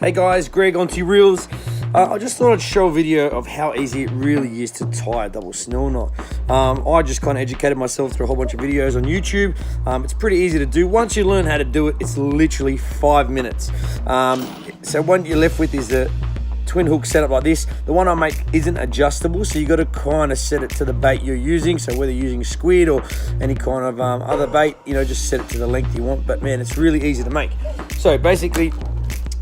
Hey guys, Greg On2Reels. I just thought I'd show a video of how easy it really is to tie a double snell knot. I just kind of educated myself through a whole bunch of videos on YouTube. It's pretty easy to do. Once you learn how to do it, it's literally 5 minutes. So what you're left with is the twin hook setup like this. The one I make isn't adjustable, so you got to kind of set it to the bait you're using. So whether you're using squid or any kind of other bait, just set it to the length you want. But man, it's really easy to make. So basically,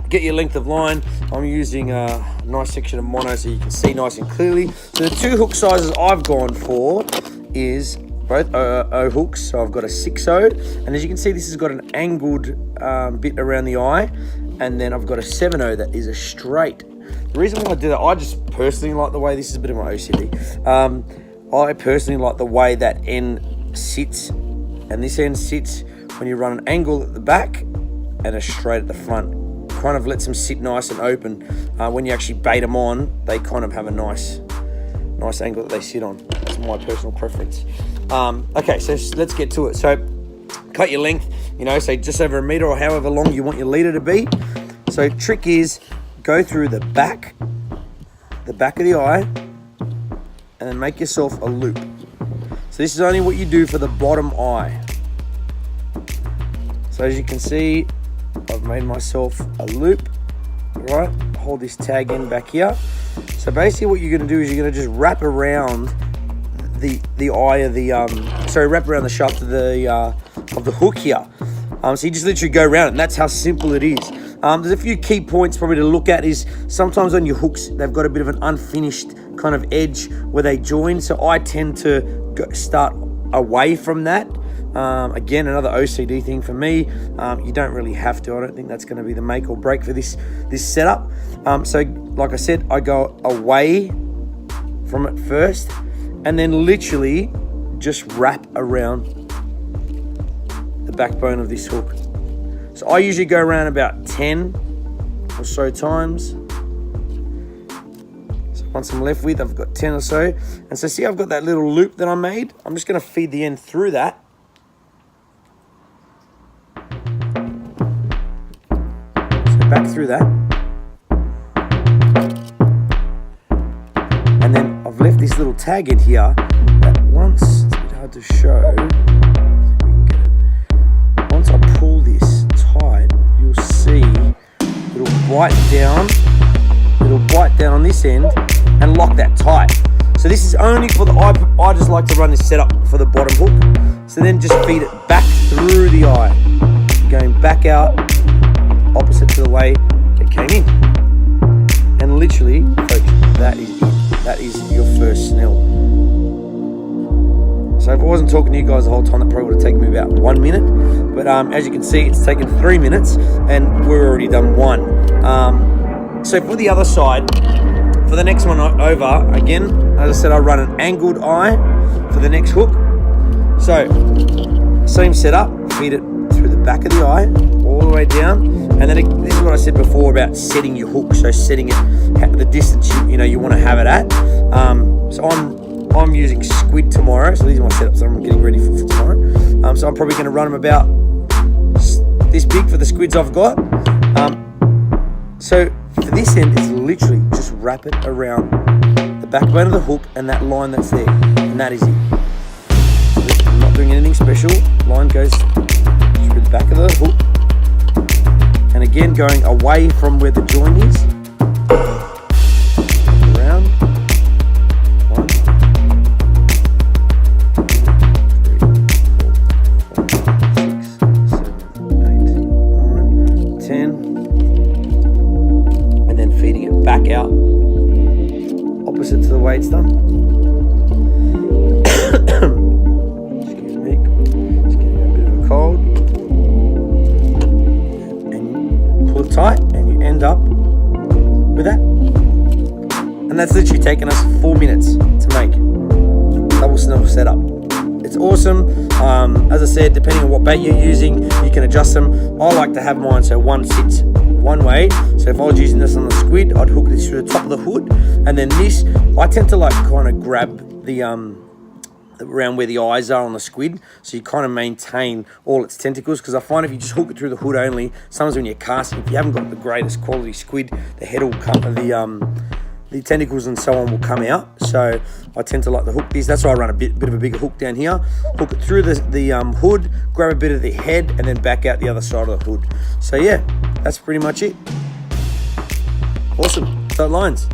get your length of line. I'm using a nice section of mono so you can see nice and clearly. So the two hook sizes I've gone for is both O hooks. So I've got a 6/0, and as you can see, this has got an angled bit around the eye, and then I've got a 7/0 that is a straight. The reason why I do that, I just personally like the way, this is a bit of my OCD. I personally like the way that end sits, and this end sits when you run an angle at the back and a straight at the front. Kind of lets them sit nice and open. When you actually bait them on, they kind of have a nice angle that they sit on. That's my personal preference. Okay, so let's get to it. So cut your length, say just over 1 meter or however long you want your leader to be. So trick is go through the back of the eye and then make yourself a loop. So this is only what you do for the bottom eye. So as you can see, I've made myself a loop, right? Hold this tag in back here. So basically what you're gonna do is you're gonna just wrap around the eye of the, wrap around the shaft of the hook here. So you just literally go around it, and that's how simple it is. There's a few key points probably to look at. Is sometimes on your hooks, they've got a bit of an unfinished kind of edge where they join. So I tend to start away from that. Again, another OCD thing for me. You don't really have to. I don't think that's going to be the make or break for this setup. So like I said, I go away from it first and then literally just wrap around the backbone of this hook. So I usually go around about 10 or so times. So once I'm left with, I've got 10 or so. And so see, I've got that little loop that I made. I'm just going to feed the end through that. Back through that, and then I've left this little tag in here that once, it's a bit hard to show, see if we can get it. Once I pull this tight, you'll see it'll bite down on this end and lock that tight. So this is only for the eye. I just like to run this setup for the bottom hook. So then just feed it back through the eye, going back out opposite to the way it came in, and literally, folks, that is it. That is your first snell. So if I wasn't talking to you guys the whole time, that probably would have taken me about 1 minute, but as you can see, it's taken 3 minutes and we're already done one. So for the other side, for the next one over, again, as I said, I run an angled eye for the next hook. So same setup, feed it through the back of the eye all the way down, and then this is what I said before about setting your hook. So setting it at the distance you want to have it at. So I'm using squid tomorrow, so these are my setups I'm getting ready for tomorrow. So I'm probably going to run them about this big for the squids I've got. So for this end, it's literally just wrap it around the backbone of the hook and that line that's there, and that is it. So I'm not doing anything special. Line goes through the back of the hook, and again going away from where the joint is. Around 1, 2, 3, 4, 5, 6, 7, 8, 9, 10, and then feeding it back out opposite to the way it's done. Excuse me, just getting a bit of a cold. Tight, and you end up with that, and that's literally taken us 4 minutes to make double snell setup. It's awesome. As I said, depending on what bait you're using, you can adjust them. I like to have mine so one sits one way. So if I was using this on the squid, I'd hook this through the top of the hood, and then this, I tend to like kind of grab the around where the eyes are on the squid, so you kind of maintain all its tentacles, because I find if you just hook it through the hood only, sometimes when you're casting, if you haven't got the greatest quality squid, the head will come, the tentacles and so on will come out. So I tend to like to hook these. That's why I run a bit of a bigger hook down here, hook it through the hood, grab a bit of the head, and then back out the other side of the hood. So yeah, that's pretty much it. Awesome. So it lines.